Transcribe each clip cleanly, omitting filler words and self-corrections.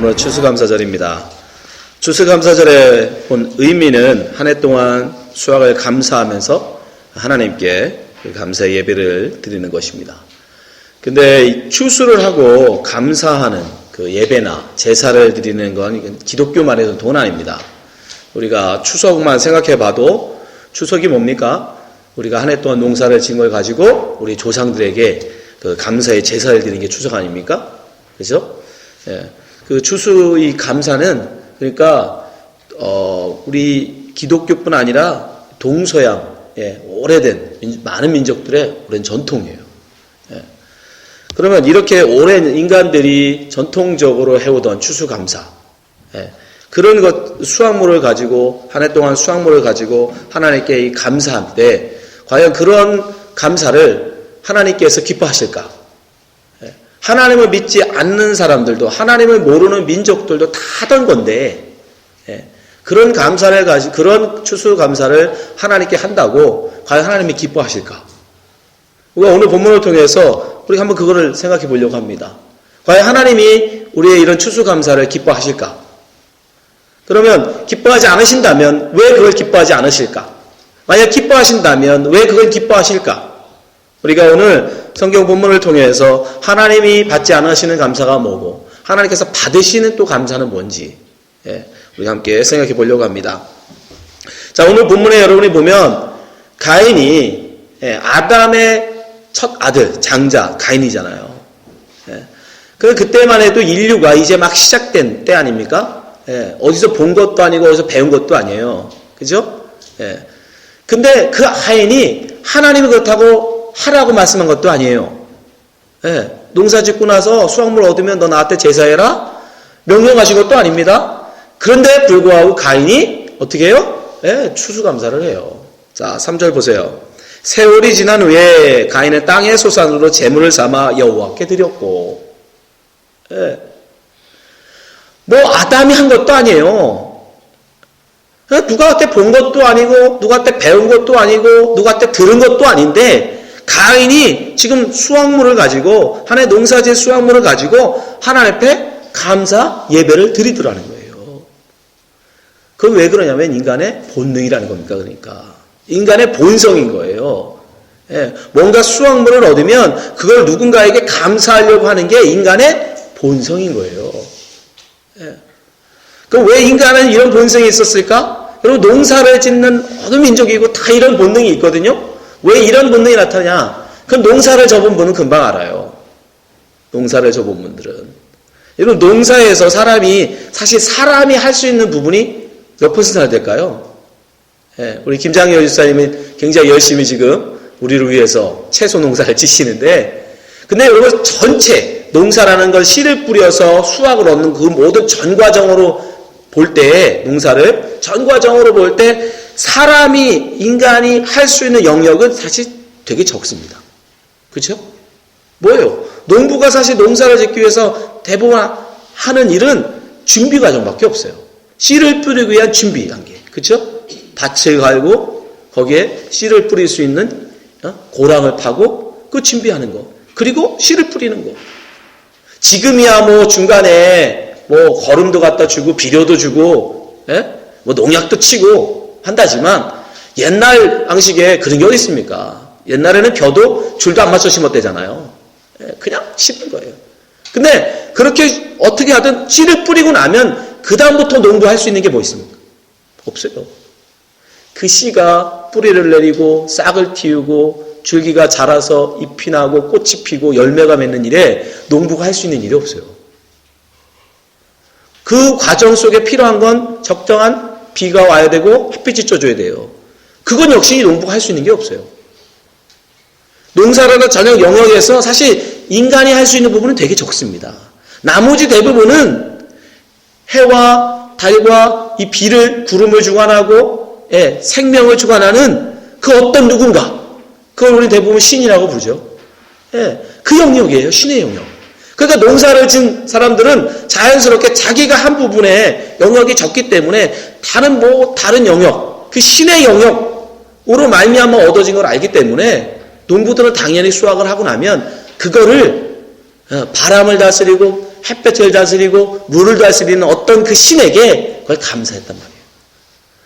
오늘 추수감사절입니다. 추수감사절의 본 의미는 한 해 동안 수확을 감사하면서 하나님께 감사 예배를 드리는 것입니다. 근데 추수를 하고 감사하는 그 예배나 제사를 드리는 건 기독교만의 도난입니다. 우리가 추석만 생각해 봐도 추석이 뭡니까? 우리가 한 해 동안 농사를 지은 걸 가지고 우리 조상들에게 그 감사의 제사를 드리는 게 추석 아닙니까? 그죠? 예. 그 추수 이 감사는 그러니까 우리 기독교뿐 아니라 동서양 오래된 많은 민족들의 오랜 전통이에요. 예. 그러면 이렇게 오랜 인간들이 전통적으로 해오던 추수감사, 그런 것 수확물을 가지고 한 해 동안 수확물을 가지고 하나님께 이 감사할 때 과연 그런 감사를 하나님께서 기뻐하실까? 하나님을 믿지 않는 사람들도 하나님을 모르는 민족들도 다 하던 건데 그런 감사를 가지고 그런 추수 감사를 하나님께 한다고 과연 하나님이 기뻐하실까? 우리가 오늘 본문을 통해서 우리가 한번 그거를 생각해 보려고 합니다. 과연 하나님이 우리의 이런 추수 감사를 기뻐하실까? 그러면 기뻐하지 않으신다면 왜 그걸 기뻐하지 않으실까? 만약 기뻐하신다면 왜 그걸 기뻐하실까? 우리가 오늘 성경 본문을 통해서 하나님이 받지 않으시는 감사가 뭐고 하나님께서 받으시는 또 감사는 뭔지 우리 함께 생각해 보려고 합니다. 자, 오늘 본문에 여러분이 보면 가인이 아담의 첫 아들 장자 가인이잖아요. 그때만 해도 인류가 이제 막 시작된 때 아닙니까? 어디서 본 것도 아니고 어디서 배운 것도 아니에요. 그죠? 근데 그 가인이 하나님이 그렇다고 하라고 말씀한 것도 아니에요. 농사 짓고 나서 수확물 얻으면 너 나한테 제사해라? 명령하신 것도 아닙니다. 그런데 불구하고 가인이 어떻게 해요? 추수감사를 해요. 자, 3절 보세요. 세월이 지난 후에 가인은 땅의 소산으로 제물을 삼아 여호와께 드렸고, 뭐 아담이 한 것도 아니에요. 누구한테 본 것도 아니고 누구한테 배운 것도 아니고 누구한테 들은 것도 아닌데 가인이 지금 수확물을 가지고 한 해 농사지은 수확물을 가지고 하나님 앞에 감사 예배를 드리더라는 거예요. 그건 왜 그러냐면 인간의 본능이라는 겁니까? 그러니까 인간의 본성인 거예요. 뭔가 수확물을 얻으면 그걸 누군가에게 감사하려고 하는 게 인간의 본성인 거예요. 그럼 왜 인간은 이런 본성이 있었을까? 여러분 농사를 짓는 어느 민족이고 다 이런 본능이 있거든요. 왜 이런 본능이 나타나냐? 그럼 농사를 접은 분은 금방 알아요. 농사를 접은 분들은. 여러분 농사에서 사실 사람이 할 수 있는 부분이 몇 퍼센트나 될까요? 우리 김장열 집사님이 굉장히 열심히 지금 우리를 위해서 채소 농사를 지시는데 근데 여러분 전체 농사라는 걸 씨를 뿌려서 수확을 얻는 그 모든 전 과정으로 볼 때 농사를 전 과정으로 볼 때 사람이 인간이 할 수 있는 영역은 사실 되게 적습니다. 그렇죠? 뭐예요? 농부가 사실 농사를 짓기 위해서 대부분 하는 일은 준비 과정밖에 없어요. 씨를 뿌리기 위한 준비 단계. 그렇죠? 밭을 갈고 거기에 씨를 뿌릴 수 있는 고랑을 파고 그 준비하는 거. 그리고 씨를 뿌리는 거. 지금이야 뭐 중간에 뭐 거름도 갖다 주고 비료도 주고 뭐 농약도 치고 한다지만 옛날 방식에 그런 게 어디 있습니까? 옛날에는 벼도 줄도 안 맞춰 심었대잖아요. 그냥 심는 거예요. 근데 그렇게 어떻게 하든 씨를 뿌리고 나면 그 다음부터 농부할 수 있는 게 뭐 있습니까? 없어요. 그 씨가 뿌리를 내리고 싹을 틔우고 줄기가 자라서 잎이 나고 꽃이 피고 열매가 맺는 일에 농부가 할 수 있는 일이 없어요. 그 과정 속에 필요한 건 적정한 비가 와야 되고 햇빛이 쪄줘야 돼요. 그건 역시 농부가 할 수 있는 게 없어요. 농사라는 전형 영역에서 사실 인간이 할 수 있는 부분은 되게 적습니다. 나머지 대부분은 해와 달과 이 비를 구름을 주관하고 생명을 주관하는 그 어떤 누군가 그걸 우리 대부분 신이라고 부르죠. 그 영역이에요. 신의 영역. 그러니까 농사를 지은 사람들은 자연스럽게 자기가 한 부분에 영역이 적기 때문에 다른 영역, 그 신의 영역으로 말미암아 얻어진 걸 알기 때문에 농부들은 당연히 수확을 하고 나면 그거를 바람을 다스리고 햇볕을 다스리고 물을 다스리는 어떤 그 신에게 그걸 감사했단 말이에요.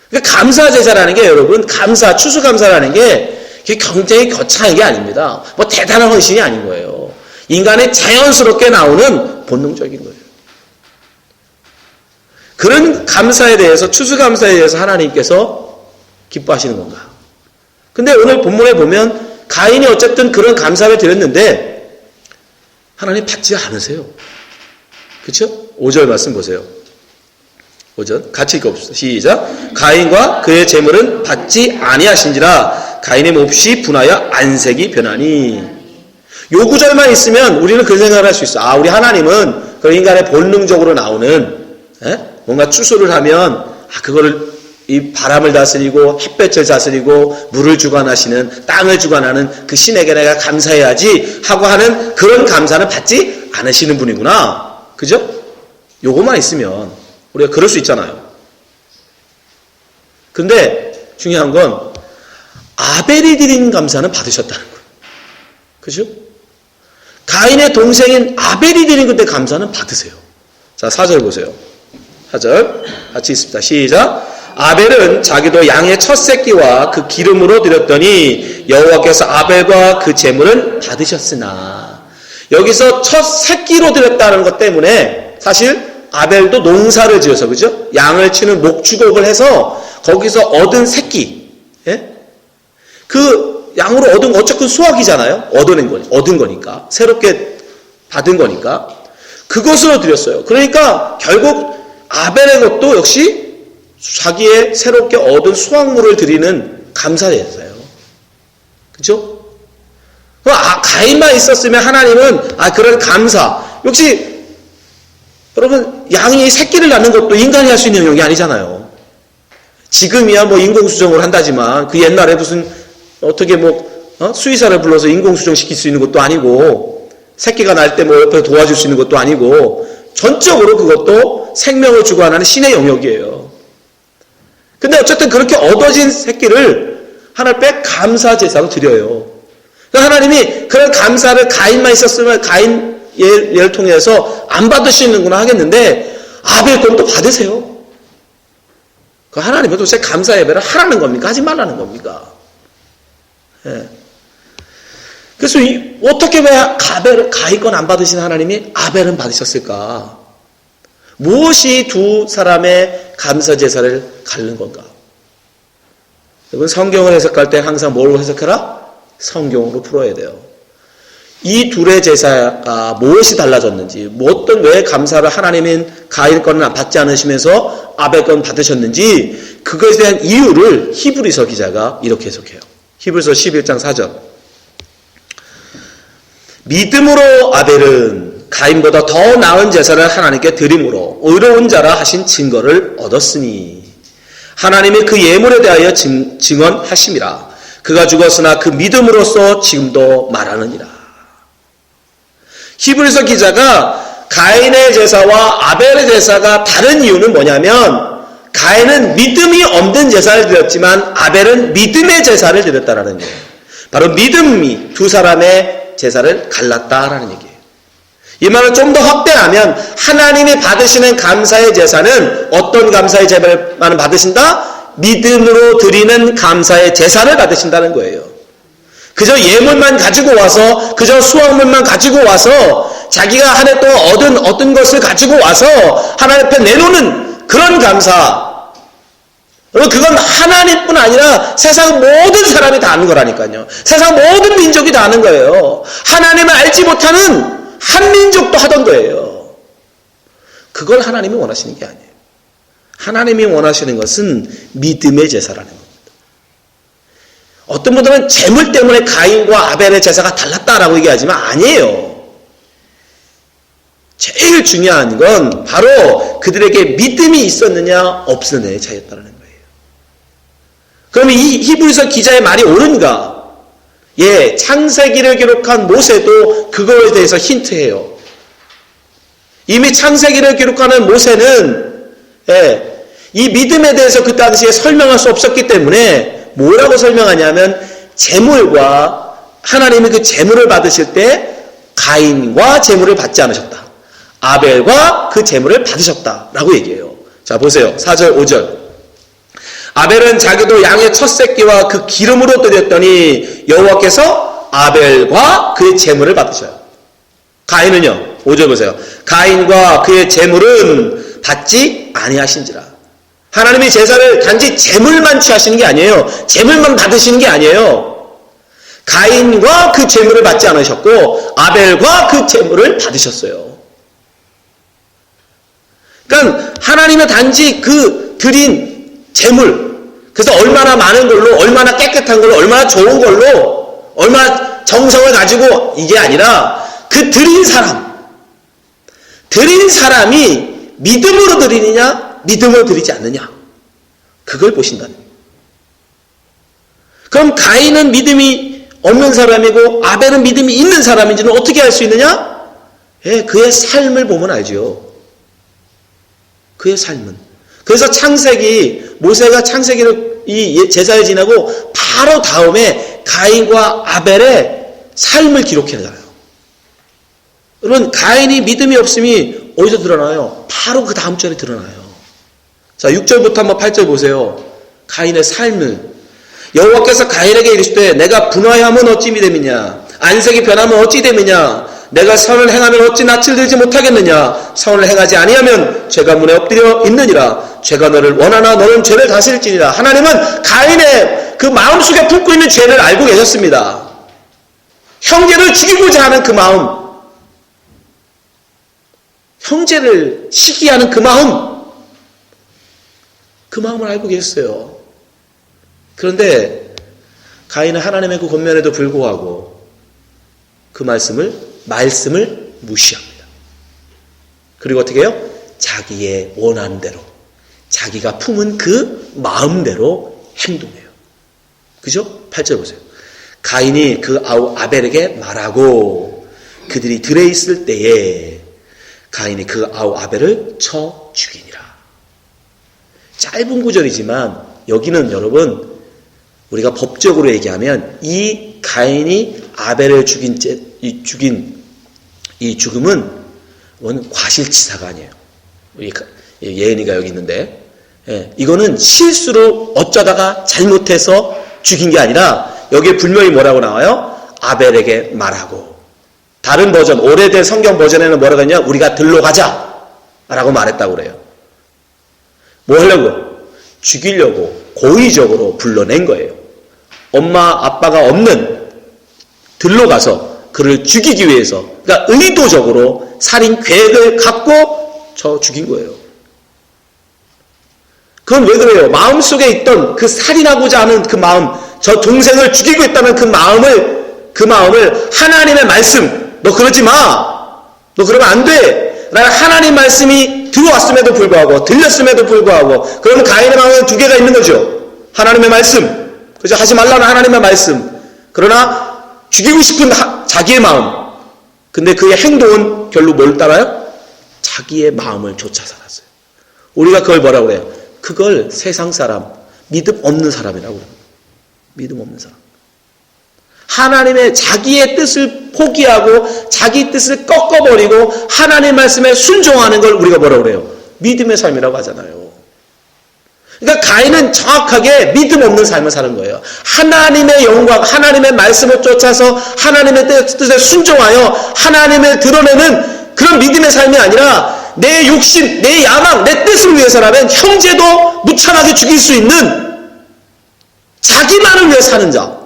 그러니까 감사 제사라는 게 여러분, 추수감사라는 게 굉장히 거창한 게 아닙니다. 뭐 대단한 헌신이 아닌 거예요. 인간의 자연스럽게 나오는 본능적인 거예요. 그런 감사에 대해서, 추수감사에 대해서 하나님께서 기뻐하시는 건가? 근데 오늘 본문에 보면 가인이 어쨌든 그런 감사를 드렸는데 하나님 받지 않으세요. 그렇죠? 5절 말씀 보세요. 5절 같이 읽어봅시다. 시작. 가인과 그의 재물은 받지 아니하신지라 가인의 몹시 분하여 안색이 변하니. 요 구절만 있으면 우리는 그 생각을 할 수 있어. 아, 우리 하나님은 그 인간의 본능적으로 나오는 뭔가 추수를 하면 그거를 이 바람을 다스리고 햇볕을 다스리고 물을 주관하시는, 땅을 주관하는 그 신에게 내가 감사해야지 하고 하는 그런 감사는 받지 않으시는 분이구나. 그죠? 요것만 있으면 우리가 그럴 수 있잖아요. 근데 중요한 건 아벨이 드린 감사는 받으셨다는 거예요. 그죠? 가인의 동생인 아벨이 드린 그때 감사는 받으세요. 자, 4절 보세요. 4절 같이 있습니다. 시작. 아벨은 자기도 양의 첫 새끼와 그 기름으로 드렸더니 여호와께서 아벨과 그 제물은 받으셨으나. 여기서 첫 새끼로 드렸다는 것 때문에 사실 아벨도 농사를 지어서, 그죠? 양을 치는 목축업을 해서 거기서 얻은 새끼, 그 양으로 얻은 어쨌든 수확이잖아요. 얻은 거니까, 새롭게 받은 거니까 그것으로 드렸어요. 그러니까 결국 아벨의 것도 역시 자기의 새롭게 얻은 수확물을 드리는 감사제사예요. 그렇죠? 가인만 있었으면 하나님은 그런 감사, 역시 여러분 양이 새끼를 낳는 것도 인간이 할 수 있는 영역이 아니잖아요. 지금이야 뭐 인공수정을 한다지만 그 옛날에 무슨 어떻게 수의사를 불러서 인공수정 시킬 수 있는 것도 아니고, 새끼가 날 때 뭐 옆에서 도와줄 수 있는 것도 아니고, 전적으로 그것도 생명을 주관하는 신의 영역이에요. 근데 어쨌든 그렇게 얻어진 새끼를 하나님께 감사 제사로 드려요. 그러니까 하나님이 그런 감사를 가인만 있었으면 가인 예를 통해서 안 받으시는구나 하겠는데 아벨 것도 받으세요. 그 하나님은 도대체 감사 예배를 하라는 겁니까? 하지 말라는 겁니까? 예. 그래서 어떻게 왜 가인 건 안 받으신 하나님이 아벨은 받으셨을까? 무엇이 두 사람의 감사 제사를 가른 건가? 여러분 성경을 해석할 때 항상 뭘로 해석해라? 성경으로 풀어야 돼요. 이 둘의 제사가 무엇이 달라졌는지, 왜 감사를 하나님인 가인 거는 받지 않으시면서 아벨 건 받으셨는지, 그것에 대한 이유를 히브리서 기자가 이렇게 해석해요. 히브리서 11장 4절. 믿음으로 아벨은 가인보다 더 나은 제사를 하나님께 드림으로 의로운 자라 하신 증거를 얻었으니 하나님이 그 예물에 대하여 증언하심이라. 그가 죽었으나 그 믿음으로써 지금도 말하느니라. 히브리서 기자가 가인의 제사와 아벨의 제사가 다른 이유는 뭐냐면, 가인은 믿음이 없는 제사를 드렸지만 아벨은 믿음의 제사를 드렸다라는 거예요. 바로 믿음이 두 사람의 제사를 갈랐다라는 얘기예요. 이 말을 좀 더 확대하면 하나님이 받으시는 감사의 제사는 어떤 감사의 제사만 받으신다? 믿음으로 드리는 감사의 제사를 받으신다는 거예요. 그저 예물만 가지고 와서, 그저 수확물만 가지고 와서 자기가 한 해 동안 얻은 어떤 것을 가지고 와서 하나님 앞에 내놓는 그런 감사, 그건 하나님뿐 아니라 세상 모든 사람이 다 아는 거라니까요. 세상 모든 민족이 다 아는 거예요. 하나님을 알지 못하는 한 민족도 하던 거예요. 그걸 하나님이 원하시는 게 아니에요. 하나님이 원하시는 것은 믿음의 제사라는 겁니다. 어떤 분들은 재물 때문에 가인과 아벨의 제사가 달랐다라고 얘기하지만 아니에요. 제일 중요한 건 바로 그들에게 믿음이 있었느냐 없었느냐의 차이였다는 거예요. 그러면 이 히브리서 기자의 말이 옳은가? 예, 창세기를 기록한 모세도 그거에 대해서 힌트해요. 이미 창세기를 기록하는 모세는 이 믿음에 대해서 그 당시에 설명할 수 없었기 때문에 뭐라고 설명하냐면, 재물과 하나님이 그 재물을 받으실 때 가인과 재물을 받지 않으셨다. 아벨과 그 제물을 받으셨다라고 얘기해요. 자, 보세요. 4절, 5절. 아벨은 자기도 양의 첫 새끼와 그 기름으로 드렸더니 여호와께서 아벨과 그의 제물을 받으셔요. 가인은요, 5절 보세요. 가인과 그의 제물은 받지 아니하신지라. 하나님이 제사를 단지 제물만 취하시는 게 아니에요. 제물만 받으시는 게 아니에요. 가인과 그 제물을 받지 않으셨고 아벨과 그 제물을 받으셨어요. 그러니까 하나님은 단지 그 드린 제물, 그래서 얼마나 많은 걸로, 얼마나 깨끗한 걸로, 얼마나 좋은 걸로, 얼마나 정성을 가지고 이게 아니라 그 드린 사람이 믿음으로 드리느냐, 믿음으로 드리지 않느냐, 그걸 보신다는 거예요. 그럼 가인은 믿음이 없는 사람이고 아벨은 믿음이 있는 사람인지는 어떻게 알 수 있느냐? 예, 그의 삶을 보면 알죠. 그의 삶은. 그래서 모세가 창세기를 이 제사를 지나고 바로 다음에 가인과 아벨의 삶을 기록해놔요. 여러분, 가인이 믿음이 없음이 어디서 드러나요? 바로 그 다음 절에 드러나요. 자, 6절부터 한번 8절 보세요. 가인의 삶을. 여호와께서 가인에게 이르시되 내가 분화하면 어찌 믿음이냐, 안색이 변하면 어찌 됨이냐, 내가 선을 행하면 어찌 낯을 들지 못하겠느냐, 선을 행하지 아니하면 죄가 문에 엎드려 있느니라. 죄가 너를 원하나 너는 죄를 다스릴지니라. 하나님은 가인의 그 마음속에 품고 있는 죄를 알고 계셨습니다. 형제를 죽이고자 하는 그 마음, 형제를 시기하는 그 마음을 알고 계셨어요. 그런데 가인은 하나님의 그 권면에도 불구하고 그 말씀을 무시합니다. 그리고 어떻게 해요? 자기의 원하는 대로, 자기가 품은 그 마음대로 행동해요. 그죠? 8절 보세요. 가인이 그 아벨에게 말하고 그들이 들에 있을 때에 가인이 그 아벨을 쳐 죽이니라. 짧은 구절이지만 여기는 여러분, 우리가 법적으로 얘기하면 이 가인이 아벨을 죽인 이 죽음은 과실치사가 아니에요. 우리 예은이가 여기 있는데, 이거는 실수로 어쩌다가 잘못해서 죽인 게 아니라 여기에 분명히 뭐라고 나와요? 아벨에게 말하고. 다른 버전, 오래된 성경 버전에는 뭐라고 했냐? 우리가 들러 가자 라고 말했다고 그래요. 뭐 하려고? 죽이려고 고의적으로 불러낸 거예요. 엄마 아빠가 없는 들로 가서 그를 죽이기 위해서, 그러니까 의도적으로 살인 계획을 갖고 죽인 거예요. 그건 왜 그래요? 마음속에 있던 그 살인하고자 하는 그 마음, 저 동생을 죽이고 있다는 그 마음을 하나님의 말씀, 너 그러지 마, 너 그러면 안 돼 라는 하나님 말씀이 들어왔음에도 불구하고, 들렸음에도 불구하고, 그러면 가인의 마음에 두 개가 있는 거죠. 하나님의 말씀, 그죠? 하지 말라는 하나님의 말씀, 그러나 죽이고 싶은 자기의 마음. 근데 그의 행동은 결국 뭘 따라요? 자기의 마음을 쫓아 살았어요. 우리가 그걸 뭐라고 그래요? 그걸 세상 사람, 믿음 없는 사람이라고 그래요. 믿음 없는 사람. 하나님의 자기의 뜻을 포기하고 자기 뜻을 꺾어버리고 하나님 말씀에 순종하는 걸 우리가 뭐라고 그래요? 믿음의 삶이라고 하잖아요. 그러니까 가인은 정확하게 믿음 없는 삶을 사는 거예요. 하나님의 영광, 하나님의 말씀을 쫓아서 하나님의 뜻에 순종하여 하나님을 드러내는 그런 믿음의 삶이 아니라 내 욕심, 내 야망, 내 뜻을 위해서라면 형제도 무참하게 죽일 수 있는 자기만을 위해 사는 자.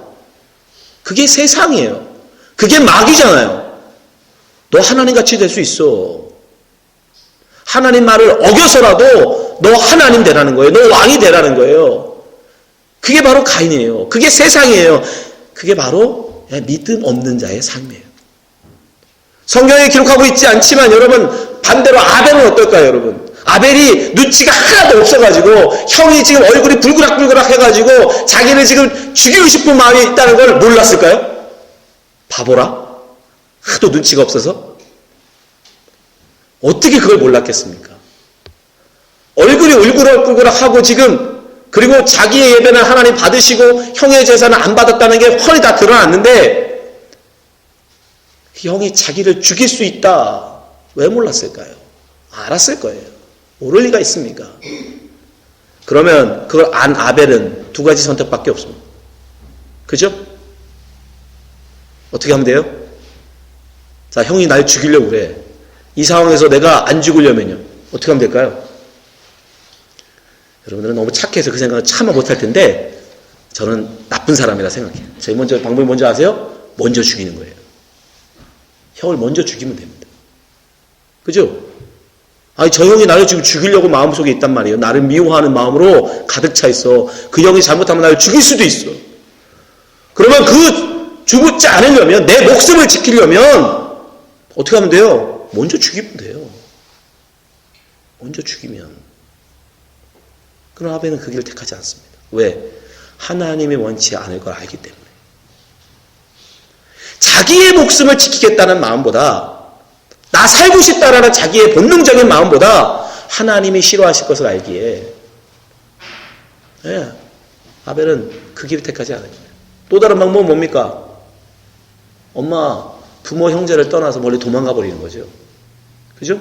그게 세상이에요. 그게 마귀잖아요. 너 하나님같이 될 수 있어. 하나님 말을 어겨서라도 너 하나님 되라는 거예요. 너 왕이 되라는 거예요. 그게 바로 가인이에요. 그게 세상이에요. 그게 바로 믿음 없는 자의 삶이에요. 성경에 기록하고 있지 않지만 여러분, 반대로 아벨은 어떨까요, 여러분? 아벨이 눈치가 하나도 없어가지고 형이 지금 얼굴이 불그락불그락 해가지고 자기를 지금 죽이고 싶은 마음이 있다는 걸 몰랐을까요? 바보라? 하도 눈치가 없어서? 어떻게 그걸 몰랐겠습니까? 얼굴이 울그락불그락하고 지금, 그리고 자기의 예배는 하나님 받으시고 형의 제사는 안 받았다는 게 훤히 다 드러났는데 형이 자기를 죽일 수 있다, 왜 몰랐을까요? 알았을 거예요. 모를 리가 있습니까? 그러면 그걸 안 아벨은 두 가지 선택밖에 없습니다. 그죠? 어떻게 하면 돼요? 자, 형이 날 죽이려고 그래. 이 상황에서 내가 안 죽으려면요. 어떻게 하면 될까요? 여러분들은 너무 착해서 그 생각을 차마 못할 텐데 저는 나쁜 사람이라 생각해요. 저희 먼저 방법이 뭔지 아세요? 먼저 죽이는 거예요. 형을 먼저 죽이면 됩니다. 그죠? 아니, 저 형이 나를 지금 죽이려고 마음속에 있단 말이에요. 나를 미워하는 마음으로 가득 차 있어. 그 형이 잘못하면 나를 죽일 수도 있어. 그러면 죽지 않으려면, 내 목숨을 지키려면 어떻게 하면 돼요? 먼저 죽이면 돼요. 먼저 죽이면. 그러나 아벨은 그 길을 택하지 않습니다. 왜? 하나님이 원치 않을 걸 알기 때문에. 자기의 목숨을 지키겠다는 마음보다, 나 살고 싶다라는 자기의 본능적인 마음보다 하나님이 싫어하실 것을 알기에, 예, 아벨은 그 길을 택하지 않아요. 또 다른 방법은 뭡니까? 엄마, 부모, 형제를 떠나서 멀리 도망가 버리는 거죠. 그죠?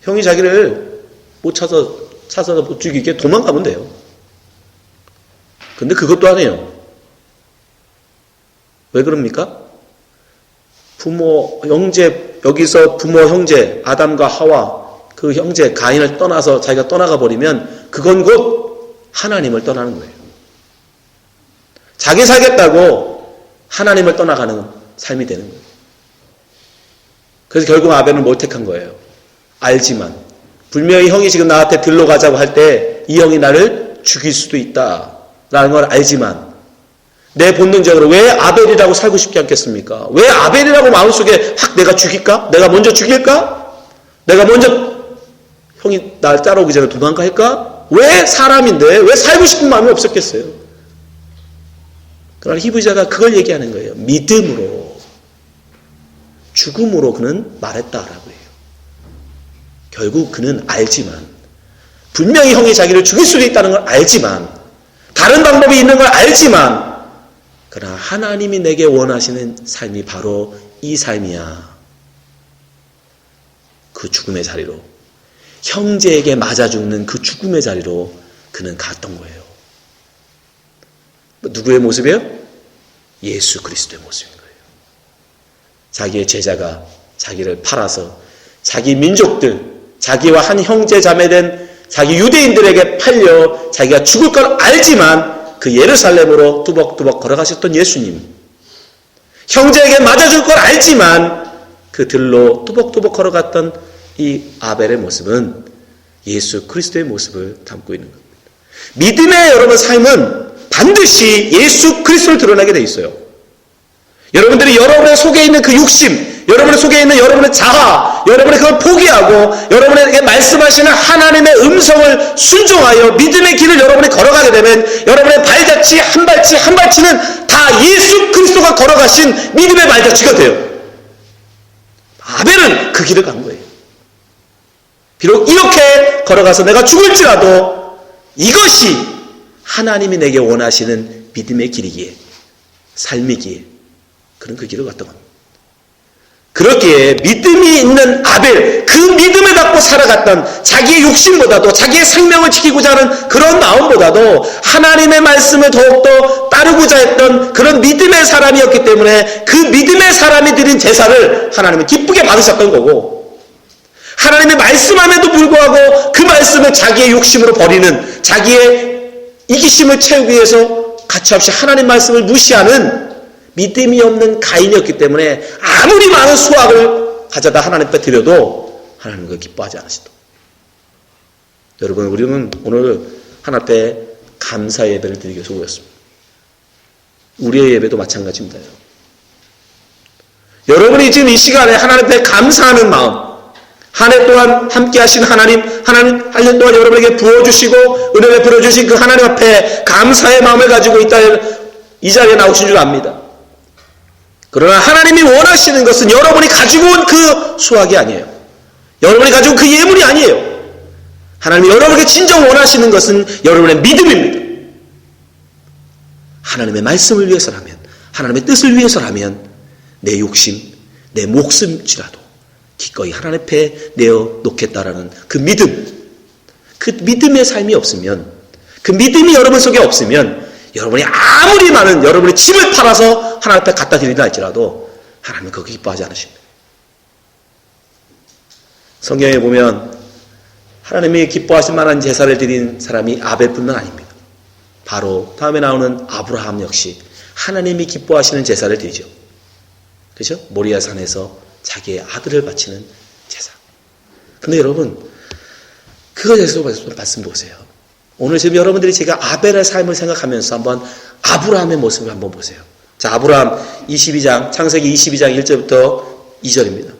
형이 자기를 못 찾아서 못 죽이게 도망가면 돼요. 근데 그것도 안 해요. 왜 그럽니까? 부모, 형제, 여기서 부모, 형제, 아담과 하와, 그 형제, 가인을 떠나서 자기가 떠나가 버리면 그건 곧 하나님을 떠나는 거예요. 자기 살겠다고 하나님을 떠나가는 삶이 되는 거예요. 그래서 결국 아벨은 뭘 택한 거예요? 알지만. 분명히 형이 지금 나한테 들러 가자고 할 때 이 형이 나를 죽일 수도 있다라는 걸 알지만 내 본능적으로 왜 아벨이라고 살고 싶지 않겠습니까? 왜 아벨이라고 마음속에 확 내가 죽일까? 내가 먼저 죽일까? 내가 먼저 형이 날 따라오기 전에 도망가 할까? 왜 사람인데 왜 살고 싶은 마음이 없었겠어요? 그러나 히브리서가 그걸 얘기하는 거예요. 믿음으로, 죽음으로 그는 말했다라고 해요. 결국 그는 알지만, 분명히 형이 자기를 죽일 수도 있다는 걸 알지만, 다른 방법이 있는 걸 알지만, 그러나 하나님이 내게 원하시는 삶이 바로 이 삶이야. 그 죽음의 자리로, 형제에게 맞아 죽는 그 죽음의 자리로 그는 갔던 거예요. 누구의 모습이에요? 예수 그리스도의 모습인 거예요. 자기의 제자가 자기를 팔아서 자기 민족들, 자기와 한 형제 자매된 자기 유대인들에게 팔려 자기가 죽을 걸 알지만 그 예루살렘으로 뚜벅뚜벅 걸어가셨던 예수님, 형제에게 맞아줄 걸 알지만 그 들로 뚜벅뚜벅 걸어갔던 이 아벨의 모습은 예수 그리스도의 모습을 담고 있는 겁니다. 믿음의 여러분 삶은 반드시 예수 그리스도를 드러나게 돼 있어요. 여러분들이 여러분의 속에 있는 그 욕심, 여러분의 속에 있는 여러분의 자아, 여러분의 그걸 포기하고 여러분에게 말씀하시는 하나님의 음성을 순종하여 믿음의 길을 여러분이 걸어가게 되면 여러분의 발자취 한 발치 한 발치는 다 예수 그리스도가 걸어가신 믿음의 발자취가 돼요. 아벨은 그 길을 간 거예요. 비록 이렇게 걸어가서 내가 죽을지라도 이것이 하나님이 내게 원하시는 믿음의 길이기에, 삶이기에 그런 그 길을 갔던 겁니다. 그렇기에 믿음이 있는 아벨, 그 믿음을 갖고 살아갔던 자기의 욕심보다도 자기의 생명을 지키고자 하는 그런 마음보다도 하나님의 말씀을 더욱더 따르고자 했던 그런 믿음의 사람이었기 때문에 그 믿음의 사람이 드린 제사를 하나님은 기쁘게 받으셨던 거고, 하나님의 말씀함에도 불구하고 그 말씀을 자기의 욕심으로 버리는, 자기의 이기심을 채우기 위해서 가차없이 하나님 말씀을 무시하는 믿음이 없는 가인이었기 때문에 아무리 많은 수확을 가져다 하나님 앞에 드려도 하나님은 그걸 기뻐하지 않으시더라고요. 여러분, 우리는 오늘 하나님 앞에 감사 예배를 드리기 위해서 모였습니다. 우리의 예배도 마찬가지입니다. 여러분이 지금 이 시간에 하나님 앞에 감사하는 마음, 한 해 동안 함께 하신 하나님 한 년 동안 여러분에게 부어주시고 은혜 베풀어 주신 그 하나님 앞에 감사의 마음을 가지고 이 자리에 나오신 줄 압니다. 그러나 하나님이 원하시는 것은 여러분이 가지고 온 그 수확이 아니에요. 여러분이 가지고 온 그 예물이 아니에요. 하나님이 여러분에게 진정 원하시는 것은 여러분의 믿음입니다. 하나님의 말씀을 위해서라면, 하나님의 뜻을 위해서라면 내 욕심, 내 목숨일지라도 기꺼이 하나님 앞에 내어놓겠다라는 그 믿음, 그 믿음의 삶이 없으면, 그 믿음이 여러분 속에 없으면 여러분이 아무리 많은 여러분의 집을 팔아서 하나님 앞에 갖다 드린다 할지라도 하나님은 그거 기뻐하지 않으십니다. 성경에 보면 하나님이 기뻐하실 만한 제사를 드린 사람이 아벨뿐만 아닙니다. 바로 다음에 나오는 아브라함 역시 하나님이 기뻐하시는 제사를 드리죠. 그죠? 모리아 산에서 자기의 아들을 바치는 제사. 근데 여러분, 그것에서 말씀 보세요. 오늘 지금 여러분들이 제가 아벨의 삶을 생각하면서 한번 아브라함의 모습을 한번 보세요. 자, 아브라함 22장, 창세기 22장 1절부터 2절입니다.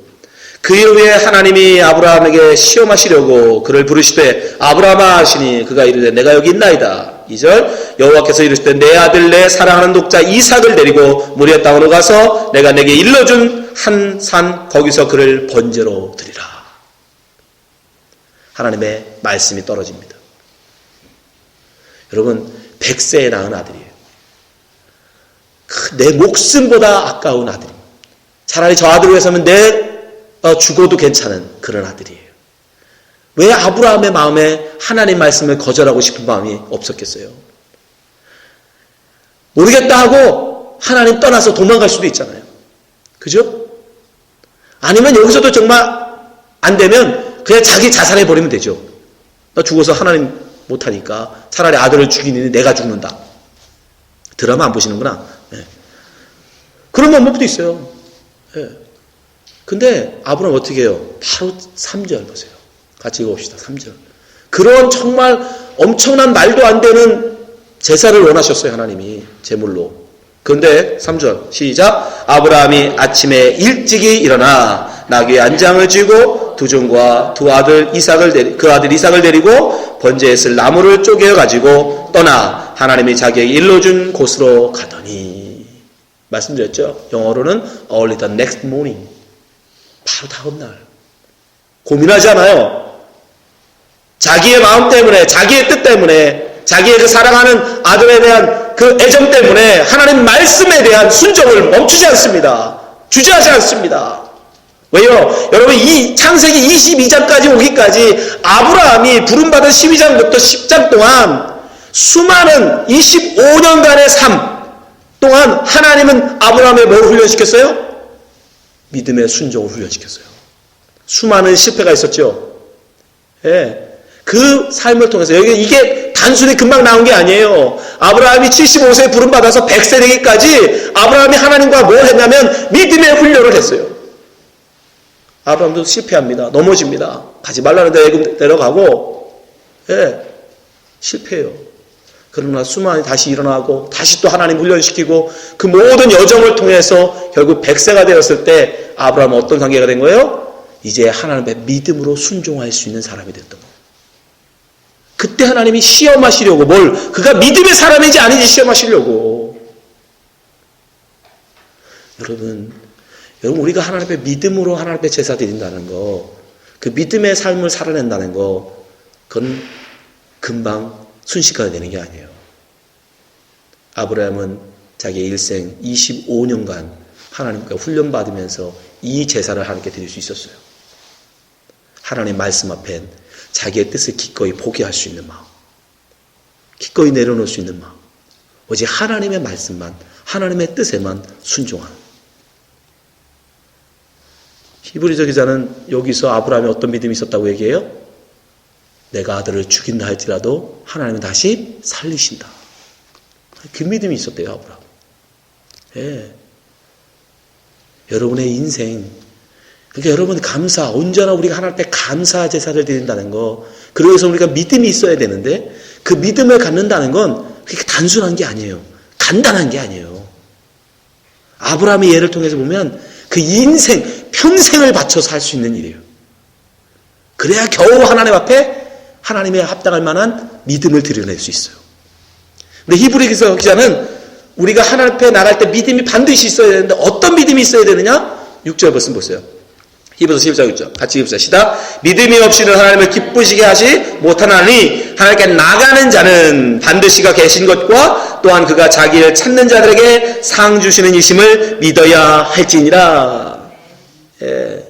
그 이후에 하나님이 아브라함에게 시험하시려고 그를 부르시되 아브라함아 하시니 그가 이르되 내가 여기 있나이다. 2절 여호와께서 이르시되 내 아들 내 사랑하는 독자 이삭을 데리고 모리아 땅으로 가서 내가 내게 일러준 한 산 거기서 그를 번제로 드리라. 하나님의 말씀이 떨어집니다. 여러분 100세에 낳은 아들이에요. 내 목숨보다 아까운 아들입니다. 차라리 저 아들을 위해서는 죽어도 괜찮은 그런 아들이에요. 왜 아브라함의 마음에 하나님 말씀을 거절하고 싶은 마음이 없었겠어요? 모르겠다 하고 하나님 떠나서 도망갈 수도 있잖아요. 그죠? 아니면 여기서도 정말 안 되면 그냥 자기 자살해버리면 되죠. 나 죽어서 하나님 못하니까 차라리 아들을 죽이니 내가 죽는다. 드라마 안 보시는구나. 네. 그런 방법도 있어요. 네. 근데 아브라함 어떻게 해요? 바로 3절 보세요. 같이 읽어봅시다. 3절. 그런 정말 엄청난 말도 안 되는 제사를 원하셨어요. 하나님이 제물로. 그런데 3절 시작. 아브라함이 아침에 일찍이 일어나 나귀의 안장을 쥐고 두 종과 두 아들 이삭을 그 아들 이삭을 데리고 번제에 쓸 나무를 쪼개어 가지고 떠나 하나님이 자기에게 일러준 곳으로 가더니 말씀드렸죠. 영어로는 early the next morning. 바로 다음날. 고민하지 않아요. 자기의 마음 때문에, 자기의 뜻 때문에, 자기의 그 사랑하는 아들에 대한 그 애정 때문에 하나님 말씀에 대한 순종을 멈추지 않습니다. 주저하지 않습니다. 왜요? 여러분 이 창세기 22장까지 오기까지 아브라함이 부름받은 12장부터 10장 동안 수많은 25년간의 삶 동안 하나님은 아브라함의 뭘 훈련시켰어요? 믿음의 순종을 훈련시켰어요. 수많은 실패가 있었죠. 예. 그 삶을 통해서 이게 단순히 금방 나온 게 아니에요. 아브라함이 75세에 부름받아서 100세 되기까지 아브라함이 하나님과 뭘 했냐면 믿음의 훈련을 했어요. 아브라함도 실패합니다. 넘어집니다. 가지 말라는 데 애굽 데려가고 예. 실패해요. 그러나 수많이 다시 일어나고 다시 또 하나님 훈련시키고 그 모든 여정을 통해서 결국 100세가 되었을 때 아브라함은 어떤 관계가 된 거예요? 이제 하나님의 믿음으로 순종할 수 있는 사람이 됐던 거예요. 그때 하나님이 시험하시려고 그가 믿음의 사람인지 아닌지 시험하시려고. 여러분 우리가 하나님 앞에 믿음으로 하나님 앞에 제사 드린다는 거, 그 믿음의 삶을 살아낸다는 거, 그건 금방 순식간에 되는 게 아니에요. 아브라함은 자기의 일생 25년간 하나님과 훈련받으면서 이 제사를 하나님께 드릴 수 있었어요. 하나님의 말씀 앞엔 자기의 뜻을 기꺼이 포기할 수 있는 마음, 기꺼이 내려놓을 수 있는 마음, 오직 하나님의 말씀만, 하나님의 뜻에만 순종하는. 히브리서 기자는 여기서 아브라함이 어떤 믿음이 있었다고 얘기해요? 내가 아들을 죽인다 할지라도 하나님은 다시 살리신다. 그 믿음이 있었대요, 아브라함. 예. 여러분의 인생, 그러니까 여러분 언제나 우리가 하나님 앞에 감사 제사를 드린다는 거, 그래서 우리가 믿음이 있어야 되는데 그 믿음을 갖는다는 건 그렇게 단순한 게 아니에요. 간단한 게 아니에요. 아브라함의 예를 통해서 보면 그 인생, 평생을 바쳐서 할 수 있는 일이에요. 그래야 겨우 하나님 앞에 하나님에 합당할 만한 믿음을 드러낼 수 있어요. 근데 히브리서 기자는 우리가 하나님 앞에 나갈 때 믿음이 반드시 있어야 되는데 어떤 믿음이 있어야 되느냐? 6절 말씀 보세요. 히브리서 11장 6절 같이 읽읍시다. 시작. 믿음이 없이는 하나님을 기쁘시게 하지 못하나니 하나님께 나가는 자는 반드시 가 계신 것과 또한 그가 자기를 찾는 자들에게 상 주시는 이심을 믿어야 할지니라. 예.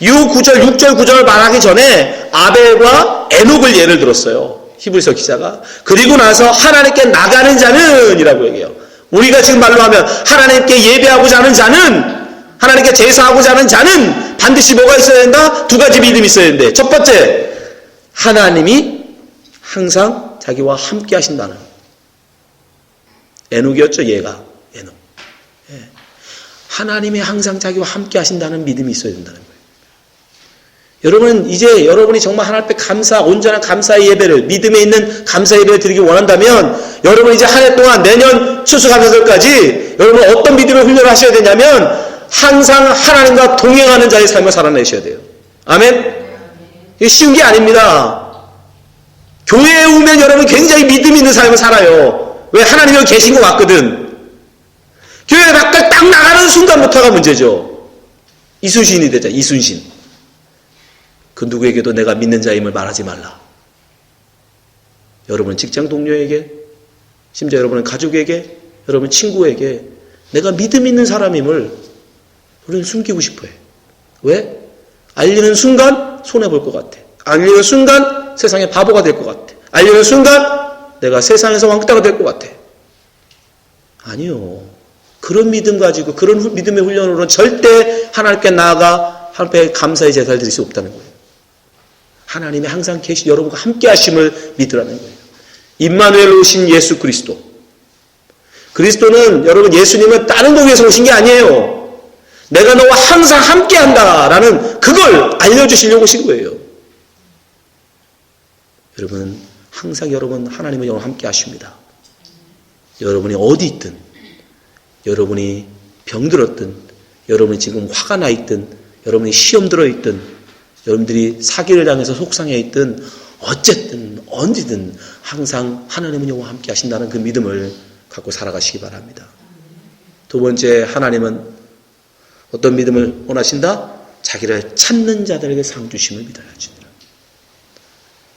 6절 9절을 말하기 전에 아벨과 에녹을 예를 들었어요. 히브리서 기자가. 그리고 나서 하나님께 나가는 자는 이라고 얘기해요. 우리가 지금 말로 하면 하나님께 예배하고자 하는 자는, 하나님께 제사하고자 하는 자는 반드시 뭐가 있어야 된다? 두 가지 믿음이 있어야 되는데, 첫 번째, 하나님이 항상 자기와 함께 하신다는. 에녹이었죠, 얘가. 에녹. 예. 하나님이 항상 자기와 함께 하신다는 믿음이 있어야 된다는 거예요. 여러분, 이제 여러분이 정말 하나님 앞에 온전한 감사의 예배를, 믿음에 있는 감사의 예배를 드리기 원한다면, 여러분 이제 한 해 동안 내년 추수감사절까지 여러분 어떤 믿음을 훈련을 하셔야 되냐면, 항상 하나님과 동행하는 자의 삶을 살아내셔야 돼요. 아멘? 이게 쉬운 게 아닙니다. 교회에 오면 여러분 굉장히 믿음 있는 삶을 살아요. 왜? 하나님이 여기 계신 것 같거든. 교회 밖을 딱 나가는 순간부터가 문제죠. 이순신이 되자, 이순신. 그 누구에게도 내가 믿는 자임을 말하지 말라. 여러분 직장 동료에게, 심지어 여러분의 가족에게, 여러분 친구에게 내가 믿음 있는 사람임을 우리는 숨기고 싶어요. 왜? 알리는 순간 손해볼 것 같아. 알리는 순간 세상에 바보가 될 것 같아. 알리는 순간 내가 세상에서 왕따가 될 것 같아. 아니요. 그런 믿음 가지고, 그런 믿음의 훈련으로는 절대 하나님께 나아가 하나님께 감사의 제사를 드릴 수 없다는 거예요. 하나님이 항상 여러분과 함께 하심을 믿으라는 거예요. 임마누엘로 오신 예수 그리스도. 그리스도는 여러분 예수님은 다른 거 위해서 오신 게 아니에요. 내가 너와 항상 함께 한다라는 그걸 알려주시려고 오신 거예요. 여러분 항상 여러분 하나님은 여러분 함께 하십니다. 여러분이 어디 있든, 여러분이 병들었든, 여러분이 지금 화가 나 있든, 여러분이 시험 들어 있든, 여러분들이 사기를 당해서 속상해 있든, 어쨌든 언제든 항상 하나님은 여러분과 함께 하신다는 그 믿음을 갖고 살아가시기 바랍니다. 두 번째, 하나님은 어떤 믿음을 원하신다? 자기를 찾는 자들에게 상 주심을 믿어야지.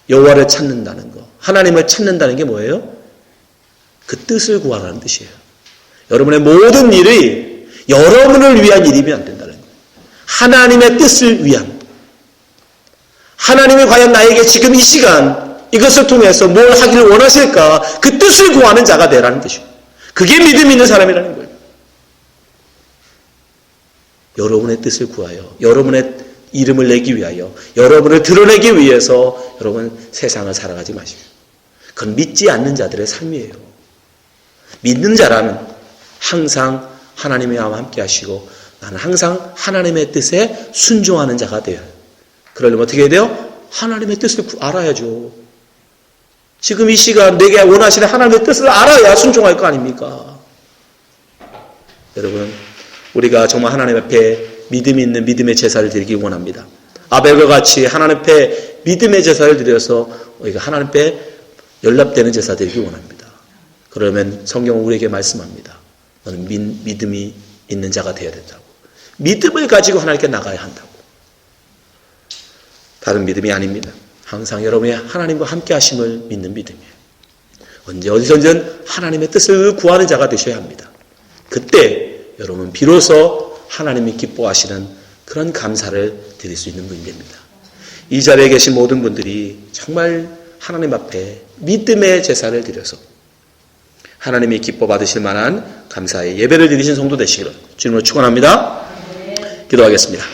여호와를 찾는다는 거, 하나님을 찾는다는 게 뭐예요? 그 뜻을 구하라는 뜻이에요. 여러분의 모든 일이 여러분을 위한 일이면 안 된다는 거예요. 하나님의 뜻을 위한. 하나님이 과연 나에게 지금 이 시간 이것을 통해서 뭘 하기를 원하실까? 그 뜻을 구하는 자가 되라는 뜻이에요. 그게 믿음 있는 사람이라는 거예요. 여러분의 뜻을 구하여, 여러분의 이름을 내기 위하여, 여러분을 드러내기 위해서 여러분 세상을 살아가지 마시고. 그건 믿지 않는 자들의 삶이에요. 믿는 자라는 항상 하나님이 나와 함께 하시고 나는 항상 하나님의 뜻에 순종하는 자가 돼요. 그러려면 어떻게 해야 돼요? 하나님의 뜻을 알아야죠. 지금 이 시간 내게 원하시는 하나님의 뜻을 알아야 순종할 거 아닙니까? 여러분 우리가 정말 하나님 앞에 믿음이 있는 믿음의 제사를 드리기 원합니다. 아벨과 같이 하나님 앞에 믿음의 제사를 드려서 우리가 하나님 앞에 연락되는 제사 드리기 원합니다. 그러면 성경은 우리에게 말씀합니다. 너는 믿음이 있는 자가 되어야 된다고. 믿음을 가지고 하나님께 나가야 한다고. 다른 믿음이 아닙니다. 항상 여러분이 하나님과 함께 하심을 믿는 믿음이에요. 언제 어디서든 하나님의 뜻을 구하는 자가 되셔야 합니다. 그때 여러분 비로소 하나님이 기뻐하시는 그런 감사를 드릴 수 있는 분이 됩니다. 이 자리에 계신 모든 분들이 정말 하나님 앞에 믿음의 제사를 드려서 하나님이 기뻐 받으실 만한 감사의 예배를 드리신 성도 되시기를 주님으로 축원합니다. 기도하겠습니다.